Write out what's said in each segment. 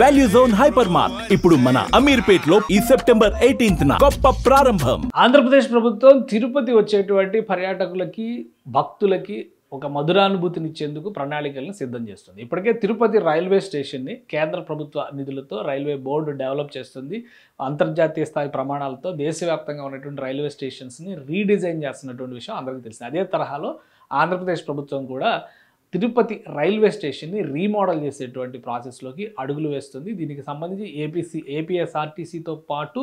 Value zone hyper mart ఇప్పుడు మన అమీర్పేట్ లో ఈ సెప్టెంబర్ 18th గొప్ప ప్రారంభం. ఆంధ్రప్రదేశ్ ప్రభుత్వం తిరుపతి వచ్చేటువంటి పర్యాటకులకి భక్తులకి ఒక మధురానుభూతినిచ్చేందుకు ప్రణాళికలను సిద్ధం చేస్తుంది. ఇప్పటికే తిరుపతి రైల్వే స్టేషన్ని కేంద్ర ప్రభుత్వ నిధులతో రైల్వే బోర్డు డెవలప్ చేస్తుంది. అంతర్జాతీయ స్థాయి ప్రమాణాలతో దేశవ్యాప్తంగా ఉన్నటువంటి రైల్వే స్టేషన్స్ని రీడిజైన్ చేస్తున్నటువంటి విషయం అందరికీ తెలిసింది. అదే తరహాలో ఆంధ్రప్రదేశ్ ప్రభుత్వం కూడా తిరుపతి రైల్వే స్టేషన్ని రీమోడల్ చేసేటువంటి ప్రాసెస్లోకి అడుగులు వేస్తుంది. దీనికి సంబంధించి ఏపీఎస్ఆర్టీసీతో పాటు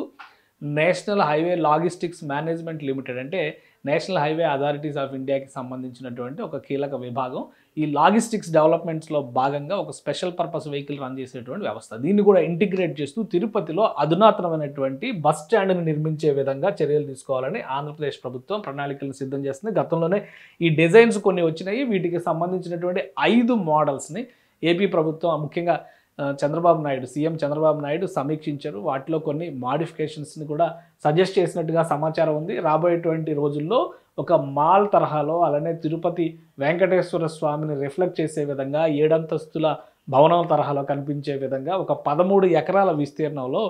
national highway logistics management limited అంటే నేషనల్ హైవే అథారిటీస్ ఆఫ్ ఇండియాకి సంబంధించినటువంటి ఒక కీలక విభాగం ఈ లాజిస్టిక్స్ డెవలప్మెంట్స్లో భాగంగా ఒక స్పెషల్ పర్పస్ వెహికల్ రన్ చేసేటువంటి వ్యవస్థ. దీన్ని కూడా ఇంటిగ్రేట్ చేస్తూ తిరుపతిలో అధునాతనమైనటువంటి బస్ స్టాండ్ని నిర్మించే విధంగా చర్యలు తీసుకోవాలని ఆంధ్రప్రదేశ్ ప్రభుత్వం ప్రణాళికలను సిద్ధం చేస్తుంది. గతంలోనే ఈ డిజైన్స్ కొన్ని వచ్చినాయి. వీటికి సంబంధించినటువంటి 5 మోడల్స్ని ఏపీ ప్రభుత్వం ముఖ్యంగా సీఎం చంద్రబాబు నాయుడు సమీక్షించారు. వాటిలో కొన్ని మాడిఫికేషన్స్ని కూడా సజెస్ట్ చేసినట్టుగా సమాచారం ఉంది. రాబోయేటువంటి రోజుల్లో ఒక మాల్ తరహాలో అలానే తిరుపతి వెంకటేశ్వర స్వామిని రిఫ్లెక్ట్ చేసే విధంగా 7 అంతస్తుల భవనం తరహాలో కనిపించే విధంగా ఒక 13 ఎకరాల విస్తీర్ణంలో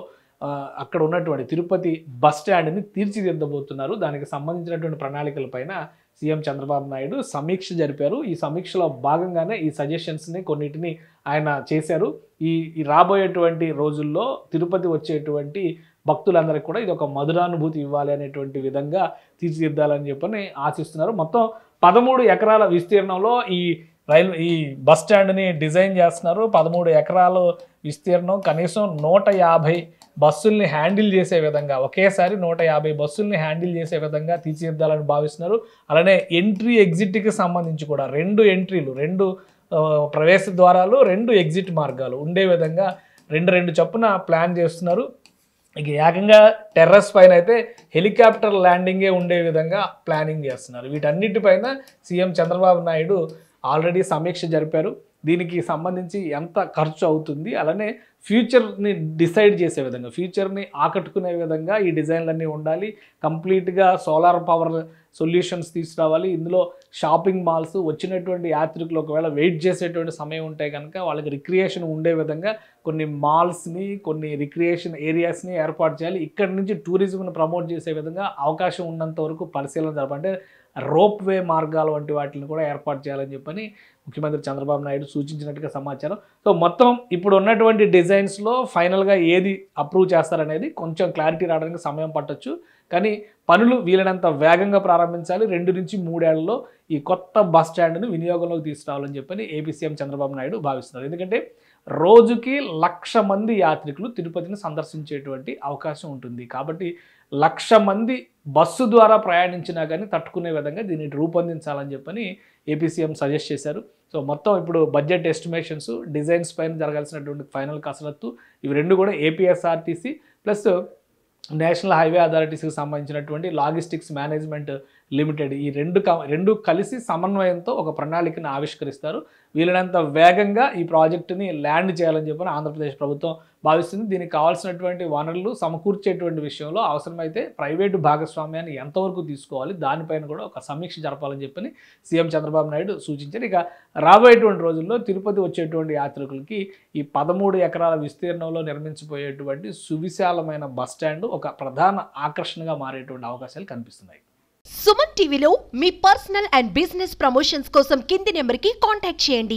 అక్కడ ఉన్నటువంటి తిరుపతి బస్ స్టాండ్ని తీర్చిదిద్దబోతున్నారు. దానికి సంబంధించినటువంటి ప్రణాళికలపైన సీఎం చంద్రబాబు నాయుడు సమీక్ష జరిపారు. ఈ సమీక్షలో భాగంగానే ఈ సజెషన్స్ని కొన్నిటిని ఆయన చేశారు. ఈ రాబోయేటువంటి రోజుల్లో తిరుపతి వచ్చేటువంటి భక్తులందరికీ కూడా ఇది ఒక మధురానుభూతి ఇవ్వాలి అనేటువంటి విధంగా తీర్చిదిద్దాలని చెప్పని ఆశిస్తున్నారు. మొత్తం 13 ఎకరాల విస్తీర్ణంలో ఈ బస్ స్టాండ్ని డిజైన్ చేస్తున్నారు. 13 ఎకరాల విస్తీర్ణం, కనీసం 150 బస్సుల్ని హ్యాండిల్ చేసే విధంగా ఒకేసారి 150 బస్సుల్ని హ్యాండిల్ చేసే విధంగా తీర్చిదిద్దాలని భావిస్తున్నారు. అలానే ఎంట్రీ ఎగ్జిట్కి సంబంధించి కూడా 2 ఎంట్రీలు, 2 ప్రవేశ ద్వారాలు, 2 ఎగ్జిట్ మార్గాలు ఉండే విధంగా 2 చొప్పున ప్లాన్ చేస్తున్నారు. ఇక ఏకంగా టెర్రస్ పైన అయితే హెలికాప్టర్ ల్యాండింగే ఉండే విధంగా ప్లానింగ్ చేస్తున్నారు. వీటన్నిటిపైన సీఎం చంద్రబాబు నాయుడు ఆల్రెడీ సమీక్ష జరిపారు. దీనికి సంబంధించి ఎంత ఖర్చు అవుతుంది, అలానే ఫ్యూచర్ని డిసైడ్ చేసే విధంగా, ఫ్యూచర్ని ఆకట్టుకునే విధంగా ఈ డిజైన్లన్నీ ఉండాలి. కంప్లీట్గా సోలార్ పవర్ సొల్యూషన్స్ తీసుకురావాలి. ఇందులో షాపింగ్ మాల్స్, వచ్చినటువంటి యాత్రికులు ఒకవేళ వెయిట్ చేసేటువంటి సమయం ఉంటే కనుక వాళ్ళకి రిక్రియేషన్ ఉండే విధంగా కొన్ని మాల్స్ని, కొన్ని రిక్రియేషన్ ఏరియాస్ని ఏర్పాటు చేయాలి. ఇక్కడి నుంచి టూరిజంను ప్రమోట్ చేసే విధంగా అవకాశం ఉన్నంత వరకు పరిశీలన జరపాలంటే రోప్ వే మార్గాలు వంటి వాటిని కూడా ఏర్పాటు చేయాలని చెప్పని ముఖ్యమంత్రి చంద్రబాబు నాయుడు సూచించినట్టుగా సమాచారం. సో మొత్తం ఇప్పుడు ఉన్నటువంటి డిజైన్స్లో ఫైనల్గా ఏది అప్రూవ్ చేస్తారనేది కొంచెం క్లారిటీ రావడానికి సమయం పట్టొచ్చు. కానీ పనులు వీలైనంత వేగంగా ప్రారంభించాలి. 2 నుంచి 3 ఏళ్లలో ఈ కొత్త బస్ స్టాండ్ను వినియోగంలోకి తీసుకురావాలని చెప్పని ఏపీ సీఎం చంద్రబాబు నాయుడు భావిస్తున్నారు. ఎందుకంటే రోజుకి 1,00,000 మంది యాత్రికులు తిరుపతిని సందర్శించేటువంటి అవకాశం ఉంటుంది. కాబట్టి 1,00,000 మంది బస్సు ద్వారా ప్రయాణించినా కానీ తట్టుకునే విధంగా దీన్ని రూపొందించాలని చెప్పని ఏపీ సీఎం సజెస్ట్ చేశారు. సో మొత్తం ఇప్పుడు బడ్జెట్ ఎస్టిమేషన్స్, డిజైన్స్ పైన జరగాల్సినటువంటి ఫైనల్ కసరత్తు ఇవి 2 కూడా ఏపీఎస్ఆర్టీసీ ప్లస్ నేషనల్ హైవే అథారిటీస్కి సంబంధించినటువంటి లాజిస్టిక్స్ మేనేజ్మెంట్ లిమిటెడ్ ఈ రెండు కలిసి సమన్వయంతో ఒక ప్రణాళికను ఆవిష్కరిస్తారు. వీలైనంత వేగంగా ఈ ప్రాజెక్టుని ల్యాండ్ చేయాలని చెప్పని ఆంధ్రప్రదేశ్ ప్రభుత్వం భావిస్తుంది. దీనికి కావాల్సినటువంటి వనరులు సమకూర్చేటువంటి విషయంలో అవసరమైతే ప్రైవేటు భాగస్వామ్యాన్ని ఎంతవరకు తీసుకోవాలి దానిపైన కూడా ఒక సమీక్ష జరపాలని చెప్పని సీఎం చంద్రబాబు నాయుడు సూచించారు. ఇక రాబోయేటువంటి రోజుల్లో తిరుపతి వచ్చేటువంటి యాత్రికులకి ఈ 13 ఎకరాల విస్తీర్ణంలో నిర్మించబోయేటువంటి సువిశాలమైన బస్ స్టాండ్ ఒక ప్రధాన ఆకర్షణగా మారేటువంటి అవకాశాలు కనిపిస్తున్నాయి. సుమన్ టీవీలో మీ పర్సనల్ అండ్ బిజినెస్ ప్రమోషన్స్ కోసం కింది నెంబర్కి కాంటాక్ట్ చేయండి.